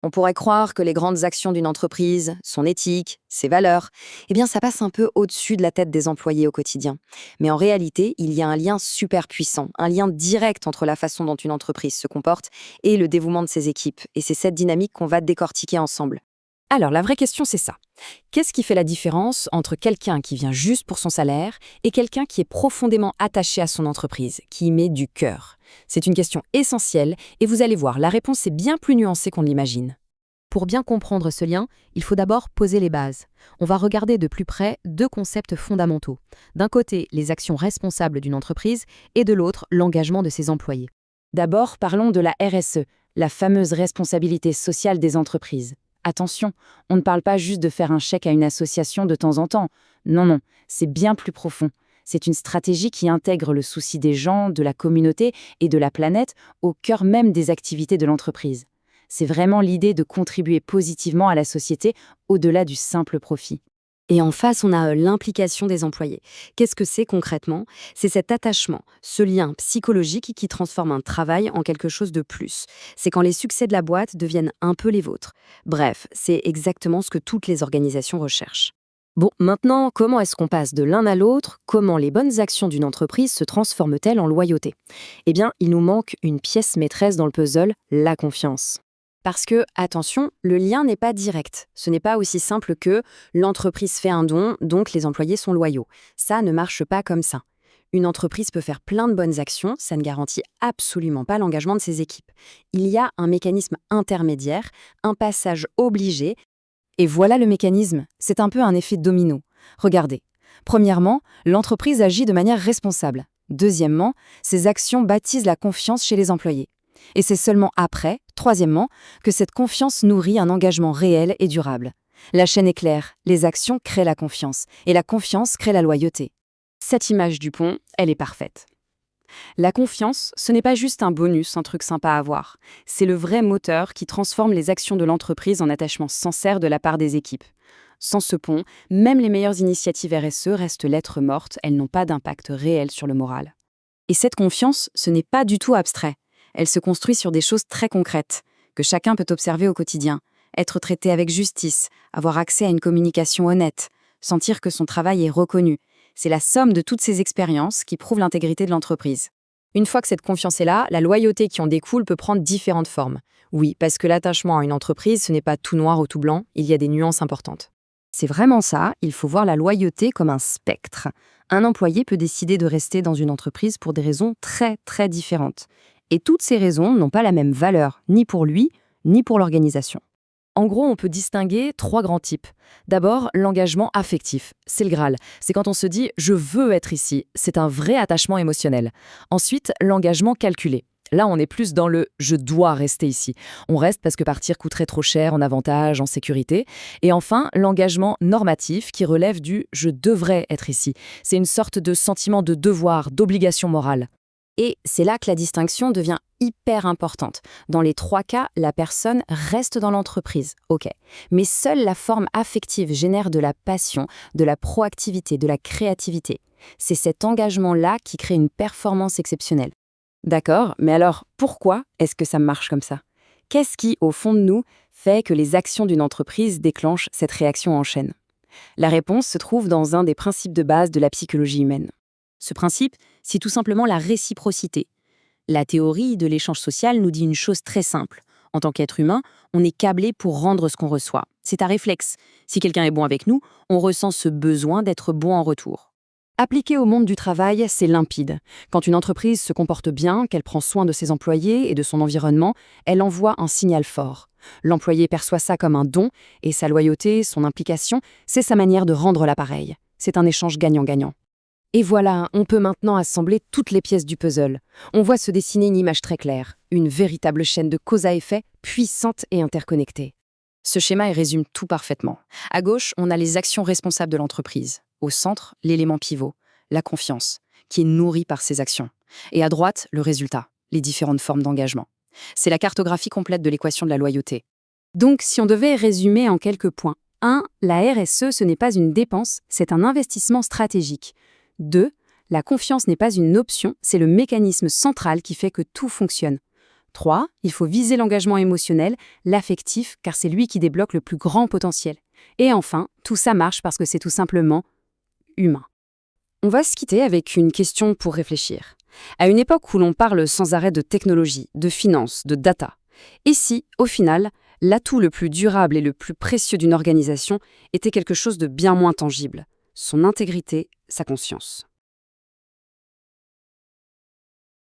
On pourrait croire que les grandes actions d'une entreprise, son éthique, ses valeurs, eh bien ça passe un peu au-dessus de la tête des employés au quotidien. Mais en réalité, il y a un lien super puissant, un lien direct entre la façon dont une entreprise se comporte et le dévouement de ses équipes. Et c'est cette dynamique qu'on va décortiquer ensemble. Alors, la vraie question, c'est ça. Qu'est-ce qui fait la différence entre quelqu'un qui vient juste pour son salaire et quelqu'un qui est profondément attaché à son entreprise, qui y met du cœur? C'est une question essentielle et vous allez voir, la réponse est bien plus nuancée qu'on ne l'imagine. Pour bien comprendre ce lien, il faut d'abord poser les bases. On va regarder de plus près deux concepts fondamentaux. D'un côté, les actions responsables d'une entreprise et de l'autre, l'engagement de ses employés. D'abord, parlons de la RSE, la fameuse responsabilité sociale des entreprises. Attention, on ne parle pas juste de faire un chèque à une association de temps en temps. Non, non, c'est bien plus profond. C'est une stratégie qui intègre le souci des gens, de la communauté et de la planète au cœur même des activités de l'entreprise. C'est vraiment l'idée de contribuer positivement à la société au-delà du simple profit. Et en face, on a l'implication des employés. Qu'est-ce que c'est concrètement? C'est cet attachement, ce lien psychologique qui transforme un travail en quelque chose de plus. C'est quand les succès de la boîte deviennent un peu les vôtres. Bref, c'est exactement ce que toutes les organisations recherchent. Bon, maintenant, comment est-ce qu'on passe de l'un à l'autre? Comment les bonnes actions d'une entreprise se transforment-elles en loyauté? Eh bien, il nous manque une pièce maîtresse dans le puzzle, la confiance. Parce que, attention, le lien n'est pas direct. Ce n'est pas aussi simple que l'entreprise fait un don, donc les employés sont loyaux. Ça ne marche pas comme ça. Une entreprise peut faire plein de bonnes actions, ça ne garantit absolument pas l'engagement de ses équipes. Il y a un mécanisme intermédiaire, un passage obligé. Et voilà le mécanisme, c'est un peu un effet domino. Regardez. Premièrement, l'entreprise agit de manière responsable. Deuxièmement, ses actions bâtissent la confiance chez les employés. Et c'est seulement après, troisièmement, que cette confiance nourrit un engagement réel et durable. La chaîne est claire, les actions créent la confiance, et la confiance crée la loyauté. Cette image du pont, elle est parfaite. La confiance, ce n'est pas juste un bonus, un truc sympa à avoir. C'est le vrai moteur qui transforme les actions de l'entreprise en attachement sincère de la part des équipes. Sans ce pont, même les meilleures initiatives RSE restent lettres mortes, elles n'ont pas d'impact réel sur le moral. Et cette confiance, ce n'est pas du tout abstrait. Elle se construit sur des choses très concrètes, que chacun peut observer au quotidien. Être traité avec justice, avoir accès à une communication honnête, sentir que son travail est reconnu. C'est la somme de toutes ces expériences qui prouvent l'intégrité de l'entreprise. Une fois que cette confiance est là, la loyauté qui en découle peut prendre différentes formes. Oui, parce que l'attachement à une entreprise, ce n'est pas tout noir ou tout blanc, il y a des nuances importantes. C'est vraiment ça, il faut voir la loyauté comme un spectre. Un employé peut décider de rester dans une entreprise pour des raisons très, très différentes. Et toutes ces raisons n'ont pas la même valeur, ni pour lui, ni pour l'organisation. En gros, on peut distinguer trois grands types. D'abord, l'engagement affectif. C'est le Graal. C'est quand on se dit « je veux être ici ». C'est un vrai attachement émotionnel. Ensuite, l'engagement calculé. Là, on est plus dans le « je dois rester ici ». On reste parce que partir coûterait trop cher en avantages, en sécurité. Et enfin, l'engagement normatif qui relève du « je devrais être ici ». C'est une sorte de sentiment de devoir, d'obligation morale. Et c'est là que la distinction devient hyper importante. Dans les trois cas, la personne reste dans l'entreprise, ok. Mais seule la forme affective génère de la passion, de la proactivité, de la créativité. C'est cet engagement-là qui crée une performance exceptionnelle. D'accord, mais alors pourquoi est-ce que ça marche comme ça? Qu'est-ce qui, au fond de nous, fait que les actions d'une entreprise déclenchent cette réaction en chaîne? La réponse se trouve dans un des principes de base de la psychologie humaine. Ce principe, c'est tout simplement la réciprocité. La théorie de l'échange social nous dit une chose très simple. En tant qu'être humain, on est câblé pour rendre ce qu'on reçoit. C'est un réflexe. Si quelqu'un est bon avec nous, on ressent ce besoin d'être bon en retour. Appliqué au monde du travail, c'est limpide. Quand une entreprise se comporte bien, qu'elle prend soin de ses employés et de son environnement, elle envoie un signal fort. L'employé perçoit ça comme un don, et sa loyauté, son implication, c'est sa manière de rendre l'appareil. C'est un échange gagnant-gagnant. Et voilà, on peut maintenant assembler toutes les pièces du puzzle. On voit se dessiner une image très claire, une véritable chaîne de cause à effet, puissante et interconnectée. Ce schéma résume tout parfaitement. À gauche, on a les actions responsables de l'entreprise. Au centre, l'élément pivot, la confiance, qui est nourrie par ces actions. Et à droite, le résultat, les différentes formes d'engagement. C'est la cartographie complète de l'équation de la loyauté. Donc, si on devait résumer en quelques points. 1. La RSE, ce n'est pas une dépense, c'est un investissement stratégique. 2. La confiance n'est pas une option, c'est le mécanisme central qui fait que tout fonctionne. 3, il faut viser l'engagement émotionnel, l'affectif, car c'est lui qui débloque le plus grand potentiel. Et enfin, tout ça marche parce que c'est tout simplement humain. On va se quitter avec une question pour réfléchir. À une époque où l'on parle sans arrêt de technologie, de finance, de data, et si, au final, l'atout le plus durable et le plus précieux d'une organisation était quelque chose de bien moins tangible, son intégrité, sa conscience.